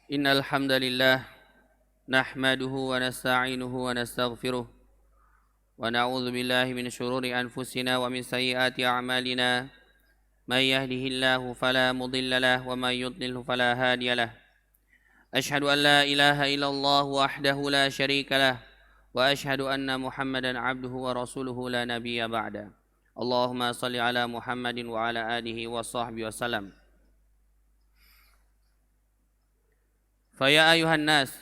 Innal hamdalillah nahmaduhu wa nasta'inuhu wa nastaghfiruh wa na'udzu billahi min shururi anfusina wa min sayyiati a'malina may yahdihillahu fala mudilla lahu wa may yudlilhu fala hadiya lahu ashhadu an la ilaha illallah wahdahu la syarika lahu wa ashhadu anna Muhammadan 'abduhu wa rasuluhu la nabiyya ba'da. Allahumma shalli ala Muhammadin wa ala alihi wa sahbihi wasallam. Faya ayuhan nas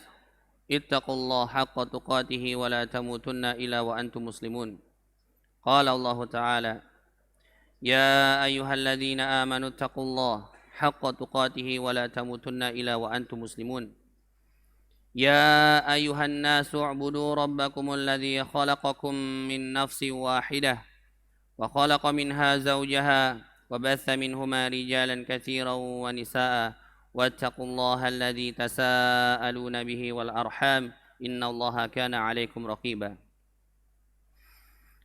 ittaqullaha haqqa tuqatih wa la tamutunna illa wa antum muslimun. Qala Allah Ta'ala ya ayyuhalladzina amanu ittaqullaha haqqa tuqatih wa la tamutunna illa wa antum muslimun. Ya ayuhan nas u'budu rabbakumul ladzi khalaqakum min nafsin wahidah wa khalaqa minha zawjaha wa batha minhuma rijalan katsiran wa nisaa'a واتقوا الله الذي تساءلون به والأرحام إن الله كان عليكم رقيبا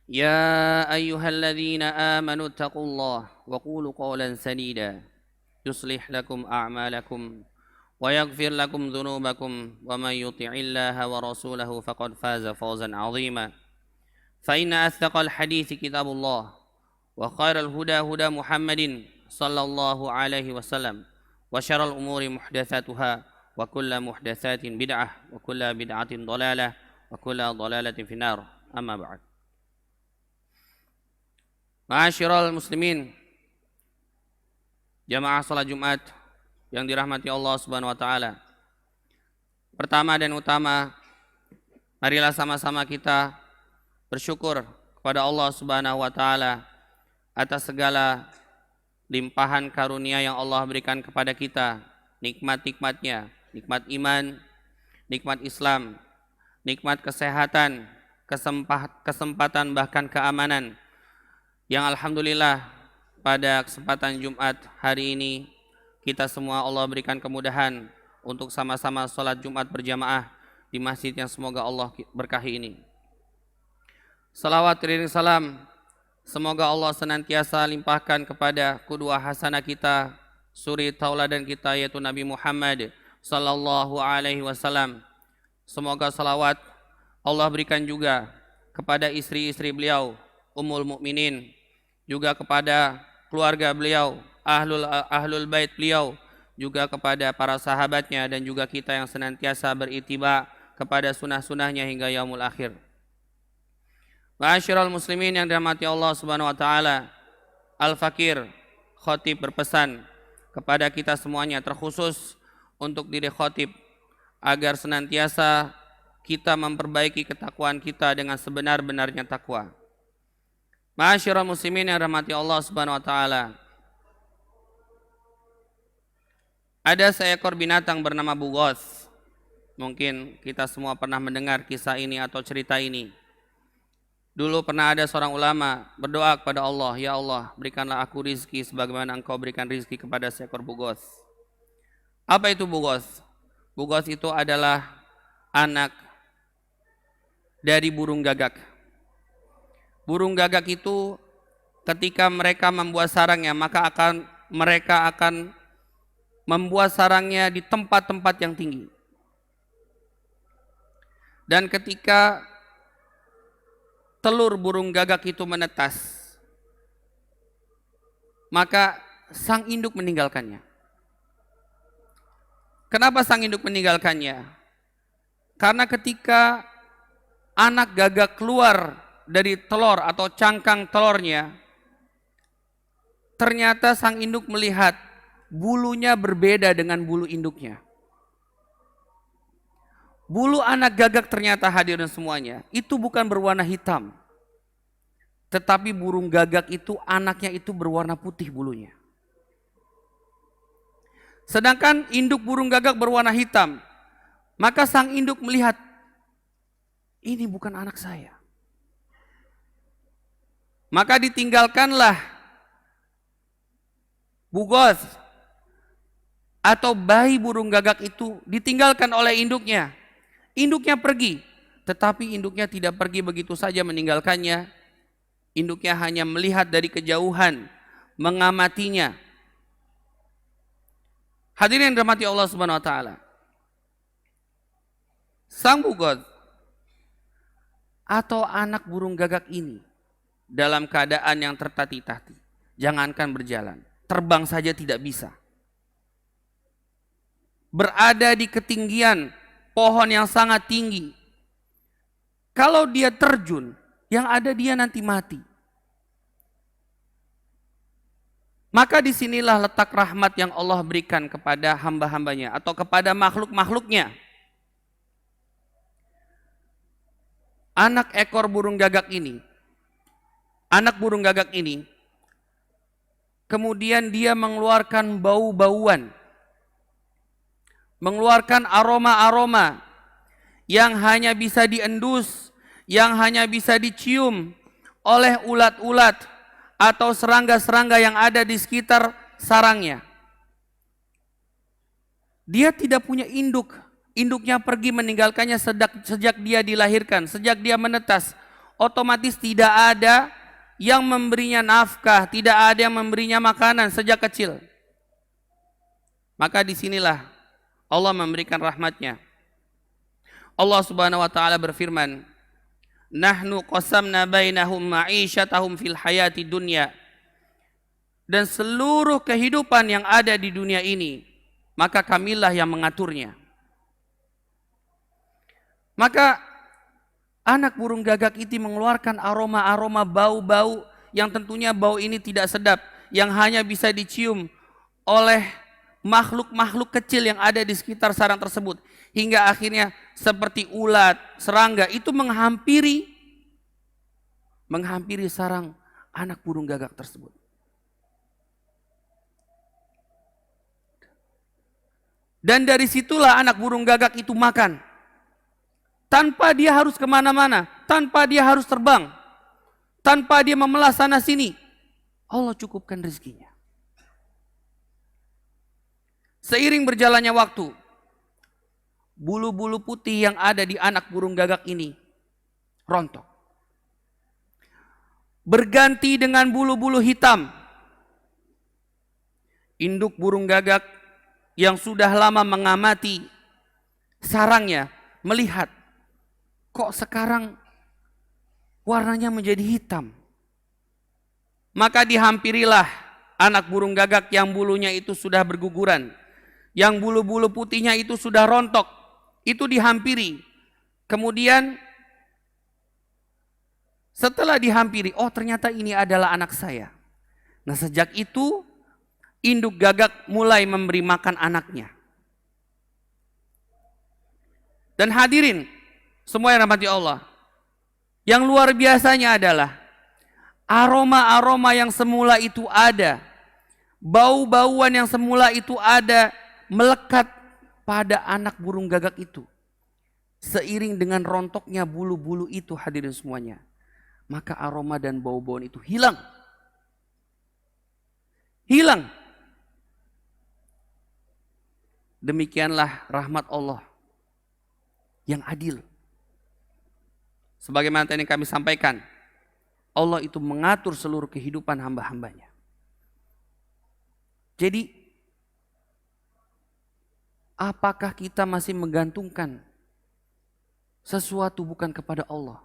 يا أيها الذين آمنوا اتقوا الله وقولوا قولا سديدا يصلح لكم أعمالكم ويغفر لكم ذنوبكم ومن يطع الله ورسوله فقد فاز فوزا عظيما فإن أصدق الحديث كتاب الله وخير الهدى هدى محمد صلى الله عليه وسلم wa syarrul umuri muhdatsatuha wa kullu muhdatsatin bid'ah wa kullu bid'atin dhalalah wa kullu dhalalatin finnar. Amma ba'd. Ma'asyiral muslimin, jamaah salat Jumat yang dirahmati Allah Subhanahu wa taala. Pertama dan utama, marilah sama-sama kita bersyukur kepada Allah Subhanahu wa taala atas segala limpahan karunia yang Allah berikan kepada kita, nikmat-nikmatnya, nikmat iman, nikmat Islam, nikmat kesehatan, kesempatan bahkan keamanan, yang alhamdulillah pada kesempatan Jumat hari ini kita semua Allah berikan kemudahan untuk sama-sama sholat Jumat berjamaah di masjid yang semoga Allah berkahi ini. Salawat iring salam semoga Allah senantiasa limpahkan kepada qudwah hasanah kita, suri tauladan kita yaitu Nabi Muhammad sallallahu alaihi wasallam. Semoga salawat Allah berikan juga kepada istri-istri beliau, Ummul Mukminin, juga kepada keluarga beliau, ahlul bait beliau, juga kepada para sahabatnya dan juga kita yang senantiasa berittiba kepada sunah-sunahnya hingga yaumul akhir. Ma'asyiral muslimin yang dirahmati Allah Subhanahu wa taala, Al-Fakir Khatib berpesan kepada kita semuanya, terkhusus untuk diri Khatib, agar senantiasa kita memperbaiki ketakwaan kita dengan sebenar-benarnya takwa. Ma'asyiral muslimin yang dirahmati Allah Subhanahu wa taala, ada seekor binatang bernama bughath. Mungkin kita semua pernah mendengar kisah ini atau cerita ini. Dulu pernah ada seorang ulama berdoa kepada Allah, ya Allah, berikanlah aku rizki sebagaimana engkau berikan rizki kepada seekor bughath. Apa itu bughath? Bughath itu adalah anak dari burung gagak. Burung gagak itu ketika mereka membuat sarangnya, maka mereka akan membuat sarangnya di tempat-tempat yang tinggi. Dan ketika telur burung gagak itu menetas, maka sang induk meninggalkannya. Kenapa sang induk meninggalkannya? Karena ketika anak gagak keluar dari telur atau cangkang telurnya, ternyata sang induk melihat bulunya berbeda dengan bulu induknya. Bulu anak gagak ternyata hadirin semuanya, itu bukan berwarna hitam. Tetapi burung gagak itu, anaknya itu berwarna putih bulunya. Sedangkan induk burung gagak berwarna hitam. Maka sang induk melihat, ini bukan anak saya. Maka ditinggalkanlah bughath atau bayi burung gagak itu, ditinggalkan oleh induknya. Induknya pergi, tetapi induknya tidak pergi begitu saja meninggalkannya. Induknya hanya melihat dari kejauhan, mengamatinya. Hadirin yang dirahmati Allah Subhanahu wa taala. Sang bugot atau anak burung gagak ini dalam keadaan yang tertati-tati, jangankan berjalan, terbang saja tidak bisa. Berada di ketinggian pohon yang sangat tinggi. Kalau dia terjun, yang ada dia nanti mati. Maka disinilah letak rahmat yang Allah berikan kepada hamba-hambanya atau kepada makhluk-makhluknya. Anak burung gagak ini, kemudian dia mengeluarkan bau-bauan, mengeluarkan aroma-aroma yang hanya bisa diendus, yang hanya bisa dicium oleh ulat-ulat atau serangga-serangga yang ada di sekitar sarangnya. Dia tidak punya induk. Induknya pergi meninggalkannya sejak dia dilahirkan, sejak dia menetas. Otomatis tidak ada yang memberinya nafkah, tidak ada yang memberinya makanan sejak kecil. Maka disinilah Allah memberikan rahmatnya. Allah Subhanahu wa taala berfirman, "Nahnu qasamna bainahum ma'isyatahum fil hayati dunya." Dan seluruh kehidupan yang ada di dunia ini, maka kamilah yang mengaturnya. Maka anak burung gagak itu mengeluarkan aroma-aroma bau-bau yang tentunya bau ini tidak sedap, yang hanya bisa dicium oleh makhluk-makhluk kecil yang ada di sekitar sarang tersebut, hingga akhirnya seperti ulat, serangga itu menghampiri sarang anak burung gagak tersebut. Dan dari situlah anak burung gagak itu makan, tanpa dia harus kemana-mana, tanpa dia harus terbang, tanpa dia memelas sana sini. Allah cukupkan rezekinya. Seiring berjalannya waktu, bulu-bulu putih yang ada di anak burung gagak ini rontok, berganti dengan bulu-bulu hitam. Induk burung gagak yang sudah lama mengamati sarangnya melihat, kok sekarang warnanya menjadi hitam. Maka dihampirilah anak burung gagak yang bulunya itu sudah berguguran, yang bulu-bulu putihnya itu sudah rontok, itu dihampiri. Kemudian setelah dihampiri, oh ternyata ini adalah anak saya. Nah sejak itu induk gagak mulai memberi makan anaknya. Dan hadirin semua yang rahmati Allah, yang luar biasanya adalah aroma-aroma yang semula itu ada, bau-bauan yang semula itu ada, melekat pada anak burung gagak itu. Seiring dengan rontoknya bulu-bulu itu, hadirin semuanya, maka aroma dan bau-bauan itu hilang. Hilang. Demikianlah rahmat Allah yang adil. Sebagaimana tadi kami sampaikan, Allah itu mengatur seluruh kehidupan hamba-hambanya. Jadi, apakah kita masih menggantungkan sesuatu bukan kepada Allah?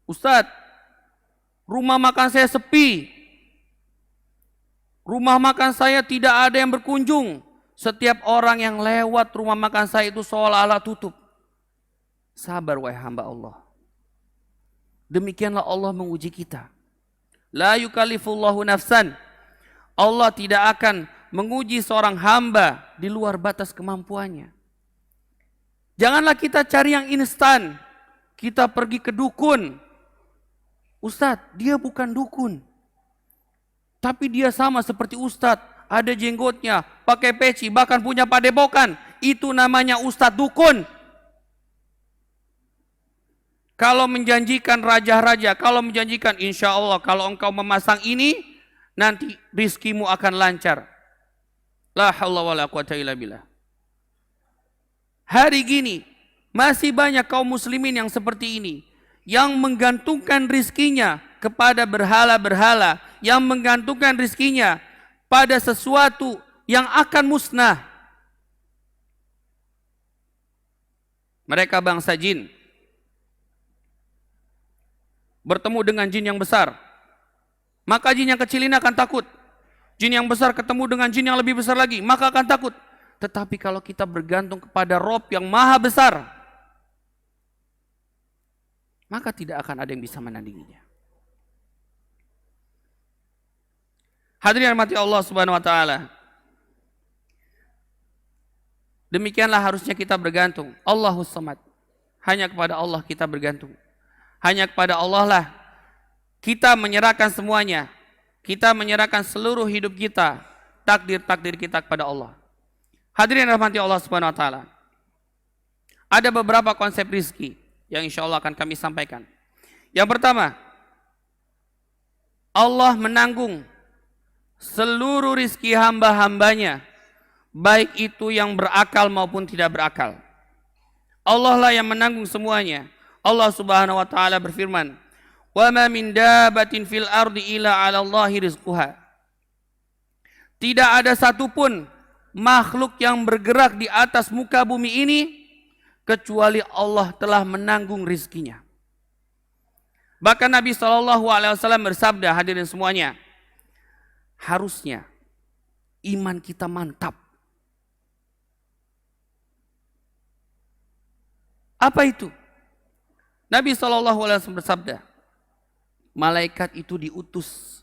Ustadz, rumah makan saya sepi. Rumah makan saya tidak ada yang berkunjung. Setiap orang yang lewat rumah makan saya itu seolah-olah tutup. Sabar wahai hamba Allah. Demikianlah Allah menguji kita. La yukallifullahu nafsan. Allah tidak akan menguji seorang hamba di luar batas kemampuannya. Janganlah kita cari yang instan. Kita pergi ke dukun. Ustadz, dia bukan dukun. Tapi dia sama seperti ustadz. Ada jenggotnya, pakai peci, bahkan punya padepokan. Itu namanya ustadz dukun. Kalau menjanjikan raja-raja, kalau menjanjikan insya Allah kalau engkau memasang ini, nanti rizkimu akan lancar. La haula wa la quwata illa billah. Hari gini, masih banyak kaum muslimin yang seperti ini. Yang menggantungkan rizkinya kepada berhala-berhala. Yang menggantungkan rizkinya pada sesuatu yang akan musnah. mereka bangsa jin, bertemu dengan jin yang besar, maka jin yang kecil ini akan takut. Jin yang besar ketemu dengan jin yang lebih besar lagi, maka akan takut. Tetapi kalau kita bergantung kepada Rob yang maha besar, maka tidak akan ada yang bisa menandinginya. Hadirin yang dirahmati Allah Subhanahu wa taala. Demikianlah harusnya kita bergantung. Allahus Samad. Hanya kepada Allah kita bergantung. Hanya kepada Allah lah kita menyerahkan semuanya. Kita menyerahkan seluruh hidup kita, takdir-takdir kita kepada Allah. Hadirin yang dirahmati Allah Subhanahu wa taala. Ada beberapa konsep rizki yang insya Allah akan kami sampaikan. Yang pertama, Allah menanggung seluruh rizki hamba-hambanya, baik itu yang berakal maupun tidak berakal. Allah lah yang menanggung semuanya. Allah Subhanahu wa taala berfirman, "Wa ma min dabbatin fil ardi illa 'ala Allahi rizquha." Tidak ada satupun makhluk yang bergerak di atas muka bumi ini kecuali Allah telah menanggung rizkinya. Bahkan Nabi SAW bersabda, hadirin semuanya, harusnya iman kita mantap. Apa itu? Nabi SAW bersabda, malaikat itu diutus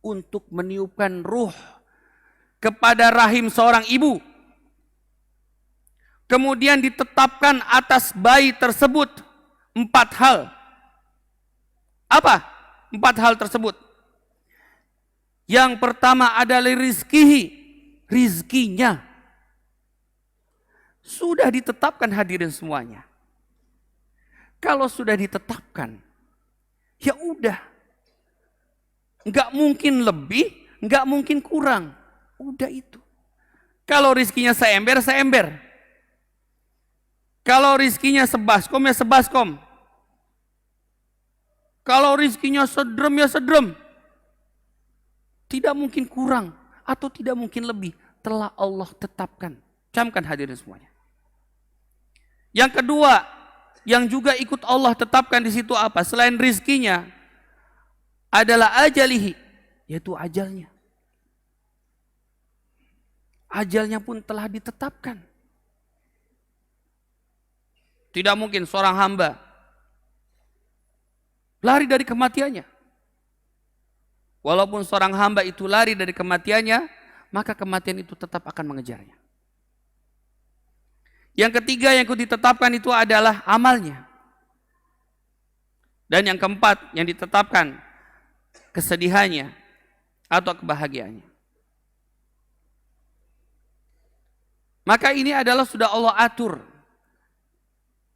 untuk meniupkan ruh kepada rahim seorang ibu. Kemudian ditetapkan atas bayi tersebut 4 hal. Apa 4 hal tersebut? Yang pertama adalah rizkinya. Sudah ditetapkan, hadirin semuanya. Kalau sudah ditetapkan, ya udah. Enggak mungkin lebih, enggak mungkin kurang. Udah itu. Kalau rizkinya seember, seember. Kalau rizkinya sebaskom, ya sebaskom. Kalau rizkinya sedrem, ya sedrem. Tidak mungkin kurang atau tidak mungkin lebih. Telah Allah tetapkan. Camkan hadirin semuanya. Yang kedua, yang juga ikut Allah tetapkan di situ apa? Selain rizkinya, adalah ajalihi, yaitu ajalnya. Ajalnya pun telah ditetapkan. Tidak mungkin seorang hamba lari dari kematiannya. Walaupun seorang hamba itu lari dari kematiannya, maka kematian itu tetap akan mengejarnya. Yang ketiga yang ditetapkan itu adalah amalnya. Dan yang keempat yang ditetapkan kesedihannya atau kebahagiaannya. Maka ini adalah sudah Allah atur.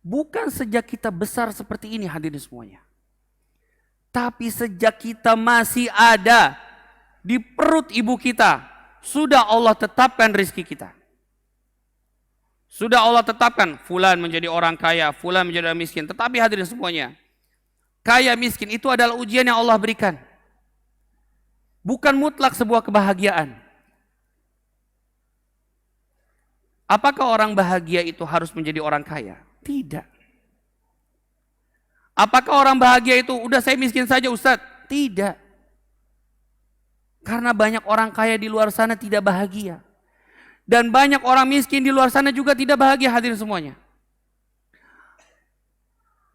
Bukan sejak kita besar seperti ini, hadirin semuanya. Tapi sejak kita masih ada di perut ibu kita, sudah Allah tetapkan rezeki kita. Sudah Allah tetapkan, fulan menjadi orang kaya, fulan menjadi orang miskin. Tetapi hadirin semuanya, kaya miskin itu adalah ujian yang Allah berikan. Bukan mutlak sebuah kebahagiaan. Apakah orang bahagia itu harus menjadi orang kaya? Tidak. Apakah orang bahagia itu, udah saya miskin saja Ustaz? Tidak. Karena banyak orang kaya di luar sana tidak bahagia. Dan banyak orang miskin di luar sana juga tidak bahagia, hadirin semuanya.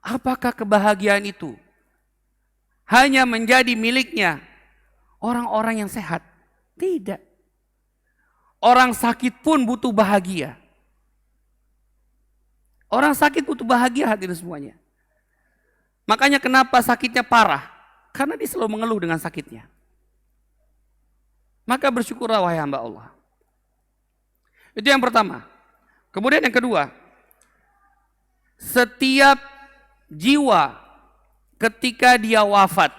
Apakah kebahagiaan itu hanya menjadi miliknya orang-orang yang sehat? Tidak. Orang sakit pun butuh bahagia. Orang sakit butuh bahagia, hadirin semuanya. Makanya kenapa sakitnya parah? Karena dia selalu mengeluh dengan sakitnya. Maka bersyukurlah wahai hamba Allah. Itu yang pertama. Kemudian yang kedua, setiap jiwa ketika dia wafat,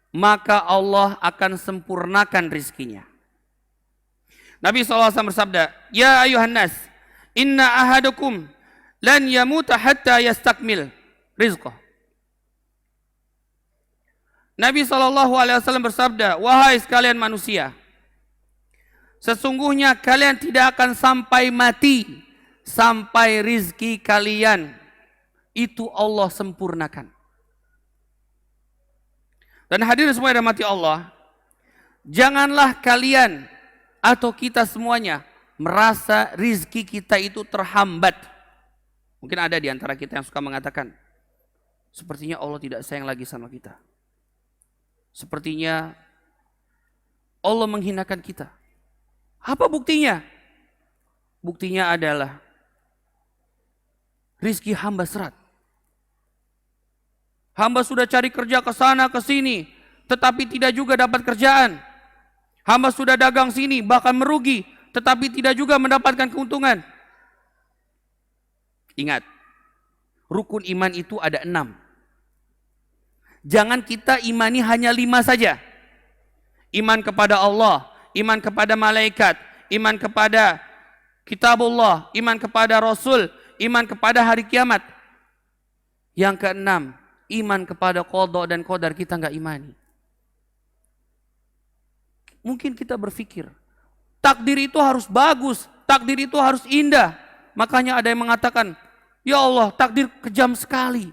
maka Allah akan sempurnakan rizkinya. Nabi SAW bersabda, ya ayuhan nas, inna ahadukum lan yamuta hatta yastakmil rizqah. Nabi SAW bersabda, wahai sekalian manusia, sesungguhnya kalian tidak akan sampai mati sampai rizki kalian itu Allah sempurnakan. Dan hadirin semua yang dirahmati Allah, janganlah kalian atau kita semuanya merasa rizki kita itu terhambat. Mungkin ada di antara kita yang suka mengatakan, sepertinya Allah tidak sayang lagi sama kita. Sepertinya Allah menghinakan kita. Apa buktinya? Buktinya adalah rizki hamba seret. Hamba sudah cari kerja ke sana ke sini, tetapi tidak juga dapat kerjaan. Hamba sudah dagang sini, bahkan merugi, tetapi tidak juga mendapatkan keuntungan. Ingat, rukun iman itu ada 6. Jangan kita imani hanya 5 saja. Iman kepada Allah, iman kepada malaikat, iman kepada kitabullah, iman kepada Rasul, iman kepada hari kiamat. Yang keenam, iman kepada qada dan qadar kita nggak imani. Mungkin kita berpikir, takdir itu harus bagus, takdir itu harus indah. Makanya ada yang mengatakan, ya Allah, takdir kejam sekali.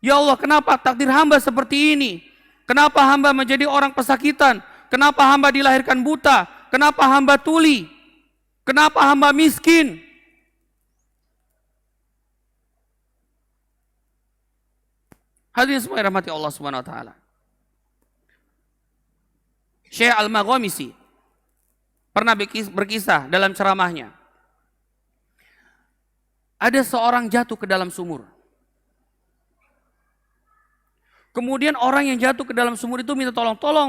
Ya Allah, kenapa takdir hamba seperti ini? Kenapa hamba menjadi orang pesakitan? Kenapa hamba dilahirkan buta? Kenapa hamba tuli? Kenapa hamba miskin? Hadirin semua yang dirahmati Allah Subhanahu wa taala. Syekh Al-Maghamisi pernah berkisah dalam ceramahnya. Ada seorang jatuh ke dalam sumur. Kemudian orang yang jatuh ke dalam sumur itu minta tolong.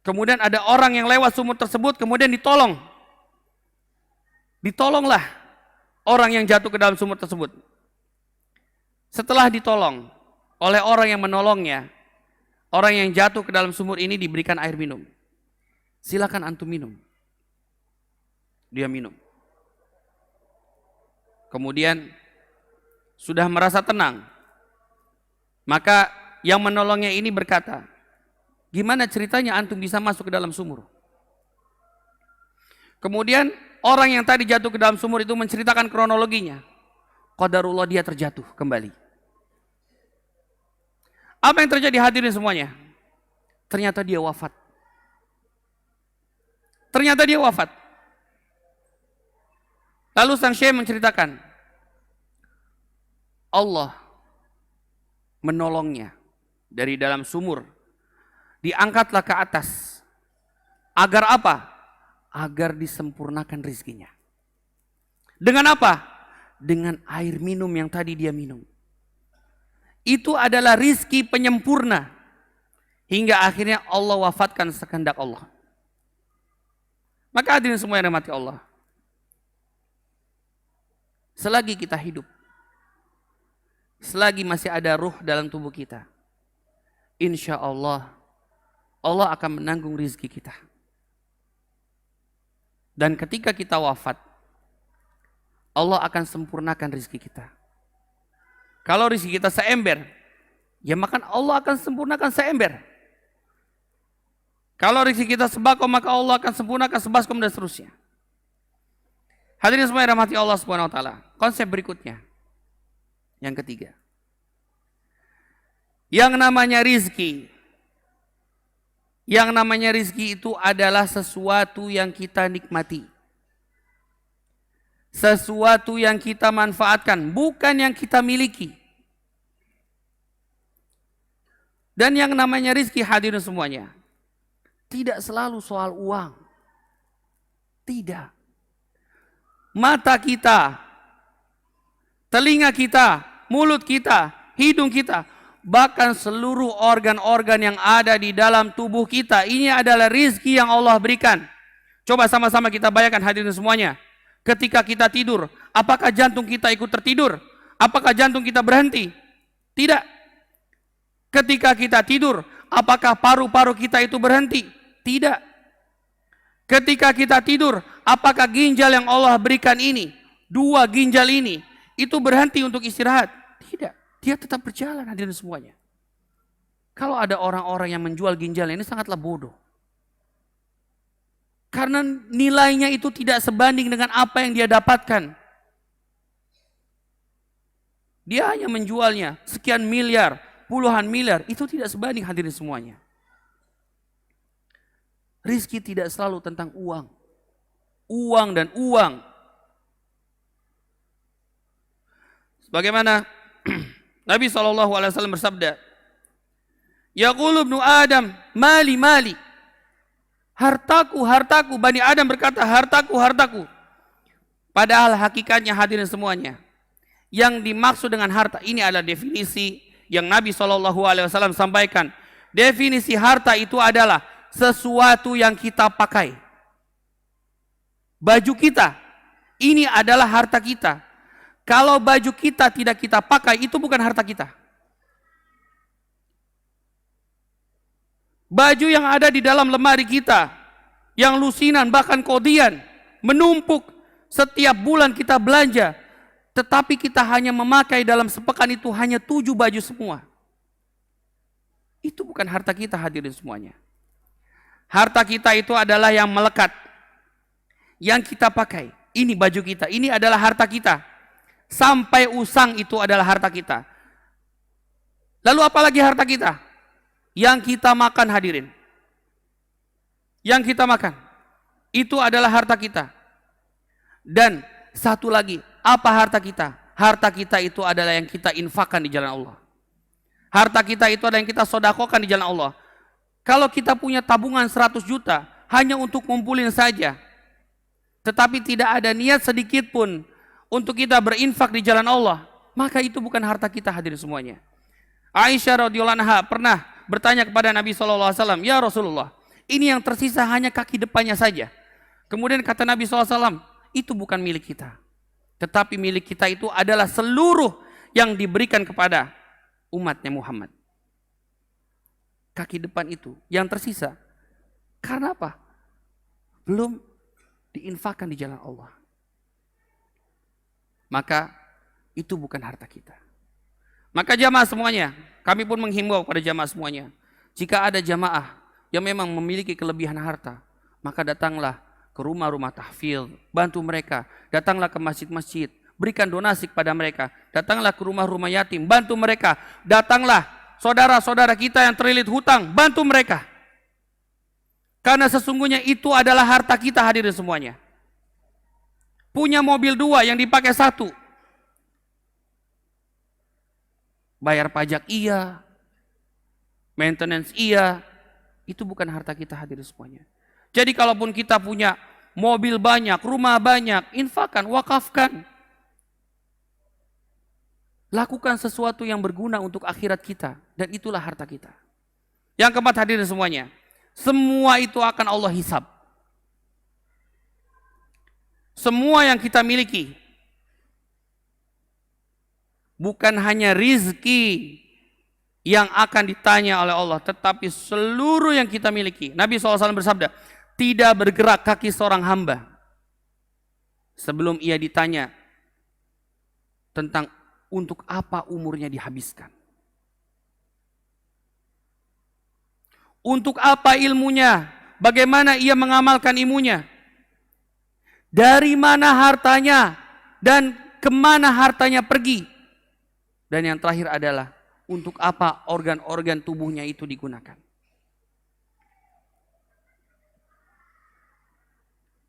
Kemudian ada orang yang lewat sumur tersebut, kemudian ditolong. Ditolonglah orang yang jatuh ke dalam sumur tersebut. Setelah ditolong oleh orang yang menolongnya, orang yang jatuh ke dalam sumur ini diberikan air minum. Silakan antum minum. Dia minum. Kemudian sudah merasa tenang. Maka yang menolongnya ini berkata, gimana ceritanya antum bisa masuk ke dalam sumur? Kemudian orang yang tadi jatuh ke dalam sumur itu menceritakan kronologinya. Qadarullah, dia terjatuh kembali. Apa yang terjadi hadirin semuanya? Ternyata dia wafat. Lalu sang syekh menceritakan, Allah menolongnya dari dalam sumur. Diangkatlah ke atas. Agar apa? Agar disempurnakan rizkinya. Dengan apa? Dengan air minum yang tadi dia minum. Itu adalah rizki penyempurna. Hingga akhirnya Allah wafatkan sekehendak Allah. Maka hadirin semua yang dirahmati Allah. Selagi kita hidup, selagi masih ada ruh dalam tubuh kita, insya Allah, Allah akan menanggung rizki kita. Dan ketika kita wafat, Allah akan sempurnakan rizki kita. Kalau rizki kita seember, ya maka Allah akan sempurnakan seember. Kalau rizki kita sebako, maka Allah akan sempurnakan sebaskom dan seterusnya. Hadirin semua yang dirahmati Allah Subhanahu wa taala. Konsep berikutnya. Yang ketiga. Yang namanya rizki. Yang namanya rizki itu adalah sesuatu yang kita nikmati. Sesuatu yang kita manfaatkan, bukan yang kita miliki. Dan yang namanya rizki, hadirin semuanya, tidak selalu soal uang. Tidak. Mata kita, telinga kita, mulut kita, hidung kita, bahkan seluruh organ-organ yang ada di dalam tubuh kita, ini adalah rizki yang Allah berikan. Coba sama-sama kita bayangkan hadirin semuanya. Ketika kita tidur, apakah jantung kita ikut tertidur? Apakah jantung kita berhenti? Tidak. Ketika kita tidur, apakah paru-paru kita itu berhenti? Tidak. Ketika kita tidur, apakah ginjal yang Allah berikan ini, 2 ginjal ini, itu berhenti untuk istirahat? Tidak. Dia tetap berjalan hadirin semuanya. Kalau ada orang-orang yang menjual ginjal ini sangatlah bodoh. Karena nilainya itu tidak sebanding dengan apa yang dia dapatkan. Dia hanya menjualnya sekian miliar, puluhan miliar, itu tidak sebanding hadirin semuanya. Rizki tidak selalu tentang uang. Uang dan uang. Sebagaimana Nabi SAW bersabda, Yaqulu ibnu Adam, mali, mali. Hartaku, hartaku. Bani Adam berkata, hartaku, hartaku. Padahal hakikatnya hadirin semuanya, yang dimaksud dengan harta ini adalah definisi yang Nabi SAW sampaikan. Definisi harta itu adalah sesuatu yang kita pakai. Baju kita, ini adalah harta kita. Kalau baju kita tidak kita pakai, itu bukan harta kita. Baju yang ada di dalam lemari kita, yang lusinan bahkan kodian, menumpuk, setiap bulan kita belanja, tetapi kita hanya memakai dalam sepekan itu hanya 7 baju semua. Itu bukan harta kita hadirin semuanya. Harta kita itu adalah yang melekat, yang kita pakai. Ini baju kita, ini adalah harta kita. Sampai usang itu adalah harta kita. Lalu apalagi harta kita? Yang kita makan hadirin. Yang kita makan. Itu adalah harta kita. Dan satu lagi, apa harta kita? Harta kita itu adalah yang kita infakkan di jalan Allah. Harta kita itu adalah yang kita sodakokan di jalan Allah. Kalau kita punya tabungan 100 juta, hanya untuk ngumpulin saja, tetapi tidak ada niat sedikit pun untuk kita berinfak di jalan Allah, maka itu bukan harta kita hadirin semuanya. Aisyah radhiyallahu anha pernah bertanya kepada Nabi SAW, ya Rasulullah, ini yang tersisa hanya kaki depannya saja. Kemudian kata Nabi SAW, itu bukan milik kita. Tetapi milik kita itu adalah seluruh yang diberikan kepada umatnya Muhammad. Kaki depan itu yang tersisa. Karena apa? Belum diinfakkan di jalan Allah. Maka itu bukan harta kita. Maka jamaah semuanya, kami pun menghimbau kepada jamaah semuanya. Jika ada jamaah yang memang memiliki kelebihan harta, maka datanglah ke rumah-rumah tahfidz, bantu mereka. Datanglah ke masjid-masjid, berikan donasi kepada mereka. Datanglah ke rumah-rumah yatim, bantu mereka. Datanglah saudara-saudara kita yang terlilit hutang, bantu mereka. Karena sesungguhnya itu adalah harta kita hadirin semuanya. Punya mobil 2 yang dipakai 1. Bayar pajak iya, maintenance iya, itu bukan harta kita hadirin semuanya. Jadi kalaupun kita punya mobil banyak, rumah banyak, infakkan, wakafkan. Lakukan sesuatu yang berguna untuk akhirat kita. Dan itulah harta kita. Yang keempat hadirin semuanya. Semua itu akan Allah hisab. Semua yang kita miliki. Bukan hanya rizki yang akan ditanya oleh Allah. Tetapi seluruh yang kita miliki. Nabi SAW bersabda, tidak bergerak kaki seorang hamba sebelum ia ditanya tentang untuk apa umurnya dihabiskan. Untuk apa ilmunya? Bagaimana ia mengamalkan ilmunya? Dari mana hartanya? Dan kemana hartanya pergi? Dan yang terakhir adalah untuk apa organ-organ tubuhnya itu digunakan?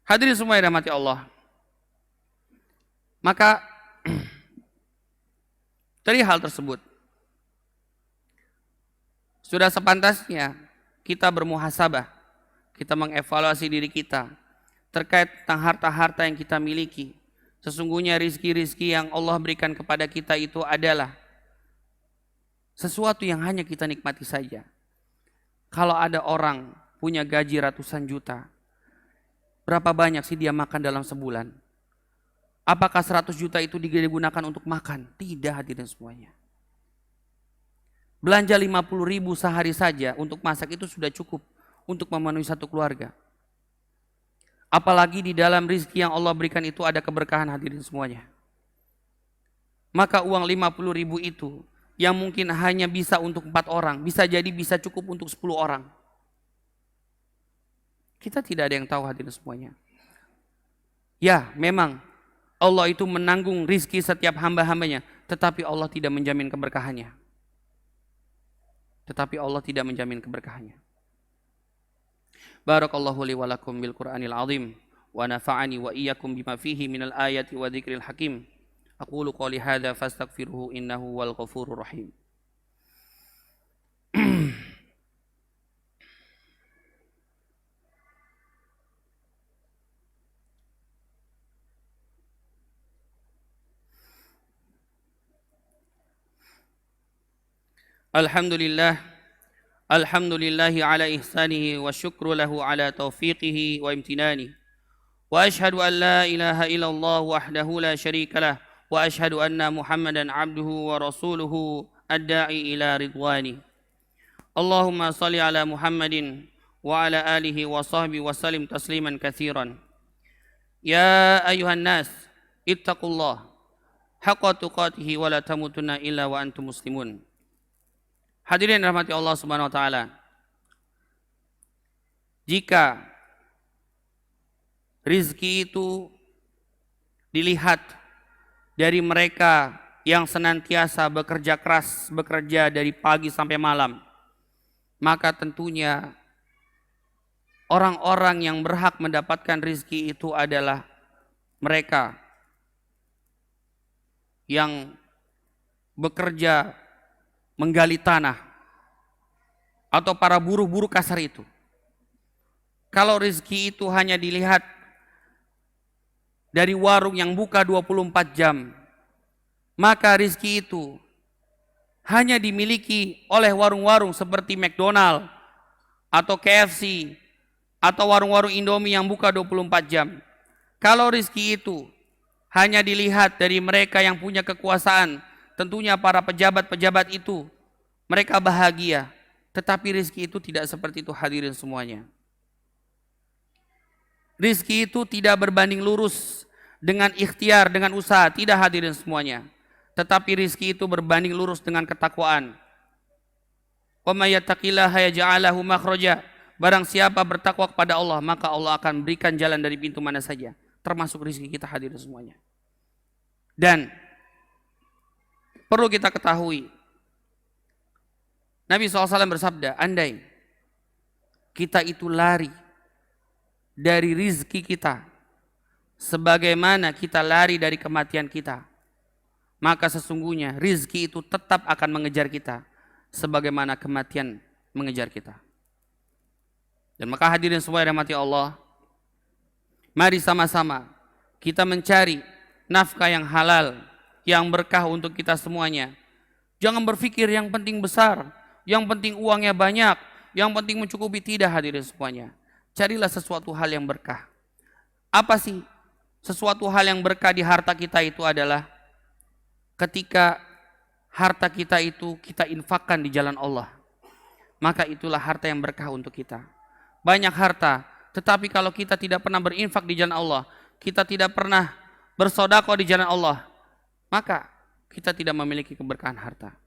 Hadirin semua yang dirahmati Allah. Maka dari hal tersebut, sudah sepantasnya kita bermuhasabah, kita mengevaluasi diri kita terkait tentang harta-harta yang kita miliki. Sesungguhnya rizki-rizki yang Allah berikan kepada kita itu adalah sesuatu yang hanya kita nikmati saja. Kalau ada orang punya gaji ratusan juta, berapa banyak sih dia makan dalam sebulan? Apakah 100 juta itu digunakan untuk makan? Tidak hadirin semuanya. Belanja 50.000 sehari saja untuk masak itu sudah cukup untuk memenuhi satu keluarga. Apalagi di dalam rizki yang Allah berikan itu ada keberkahan hadirin semuanya. Maka uang 50.000 itu yang mungkin hanya bisa untuk 4 orang, bisa jadi bisa cukup untuk 10 orang. Kita tidak ada yang tahu hadirin semuanya. Ya, memang Allah itu menanggung rizki setiap hamba-hambanya, tetapi Allah tidak menjamin keberkahannya. Barakallahu li wa lakum bil Qur'anil azim wa nafa'ani wa iyyakum bima fihi minal ayati wa dzikril hakim. Aqulu qouli hadza fastaghfiruhu innahu wal ghafurur rahim. Alhamdulillahi ala ihsanihi wa syukru lahu ala taufiqihi wa imtinani. Wa ashhadu an la ilaha illallah wahdahu la syarika lah wa ashhadu anna Muhammadan abduhu wa rasuluhu ad-da'i ila ridwani. Allahumma salli ala Muhammadin wa ala alihi wa sahbihi wa sallim tasliman katsiran. Ya ayuhan nas, ittaqullah haqqa tuqatihi wa la tamutunna illa wa antum muslimun. Hadirin rahmati Allah Subhanahu wa taala. Jika rizki itu dilihat dari mereka yang senantiasa bekerja keras, bekerja dari pagi sampai malam, maka tentunya orang-orang yang berhak mendapatkan rizki itu adalah mereka yang bekerja menggali tanah atau para buruh-buruh kasar itu. Kalau rizki itu hanya dilihat dari warung yang buka 24 jam, maka rizki itu hanya dimiliki oleh warung-warung seperti McDonald atau KFC atau warung-warung Indomie yang buka 24 jam. Kalau rizki itu hanya dilihat dari mereka yang punya kekuasaan, tentunya para pejabat-pejabat itu, mereka bahagia. Tetapi rizki itu tidak seperti itu hadirin semuanya. Rizki itu tidak berbanding lurus dengan ikhtiar, dengan usaha. Tidak hadirin semuanya. Tetapi rizki itu berbanding lurus dengan ketakwaan. Wa may yattaqillaha yaj'al lahu makhraja. Barang siapa bertakwa kepada Allah, maka Allah akan berikan jalan dari pintu mana saja. Termasuk rizki kita hadirin semuanya. Dan perlu kita ketahui, Nabi SAW bersabda, andai kita itu lari dari rizki kita sebagaimana kita lari dari kematian kita, maka sesungguhnya rizki itu tetap akan mengejar kita sebagaimana kematian mengejar kita. Dan maka hadirin semua yang dirahmati Allah, mari sama-sama kita mencari nafkah yang halal, yang berkah untuk kita semuanya. Jangan berpikir yang penting besar, yang penting uangnya banyak, yang penting mencukupi. Tidak hadirin semuanya. Carilah sesuatu hal yang berkah. Apa sih sesuatu hal yang berkah di harta kita itu adalah ketika harta kita itu kita infakkan di jalan Allah. Maka itulah harta yang berkah untuk kita. Banyak harta, tetapi kalau kita tidak pernah berinfak di jalan Allah, kita tidak pernah bersedekah di jalan Allah, maka kita tidak memiliki keberkahan harta.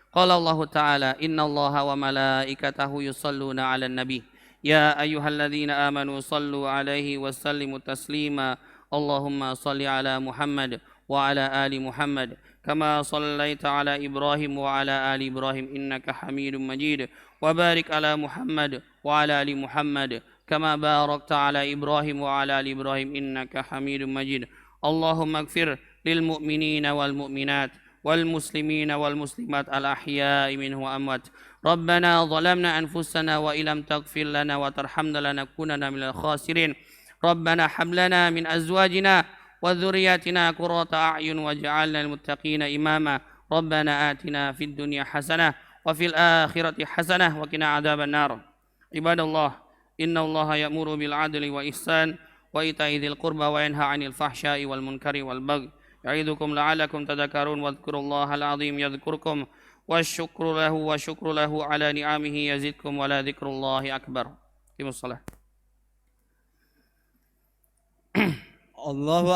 Qala Allah Ta'ala, innallaha wa malaikatahu yusalluna 'alan nabi ya ayyuhalladzina amanu sallu 'alaihi wa sallimu taslima. Allahumma salli 'ala Muhammad wa 'ala ali Muhammad kama sallaita 'ala Ibrahim wa 'ala ali Ibrahim innaka Hamidum Majid. Wa barik 'ala Muhammad wa 'ala ali Muhammad kama barakta 'ala Ibrahim wa 'ala ali Ibrahim innaka Hamidum Majid. Allahumma ighfir lil mu'minina wal mu'minat wal muslimina wal muslimat al ahya'i minhum wa amwat. Rabbana zalamna anfusana wa illam taghfir lana wa tarhamna lanakunanna minal khasirin. Rabbana hab lana min azwajina wa dhurriyyatina qurrata a'yun waj'alna lil muttaqina imama. Rabbana atina fid dunya hasanah wa fil akhirati hasanah wa qina adzaban nar. Ibadallah, innallaha ya'muru bil 'adli wa ihsan wa ita'i dzil qurba wa yanha 'anil fahsya'i wal munkari wal baghi. Ya'idukum la'alakum tadhakkarun wadhkurullahal 'azim yadhkurkum wasyukru lahu ala ni'amihi yazidkum wa la dzikrullahi akbar. Qimus shalah. Allahu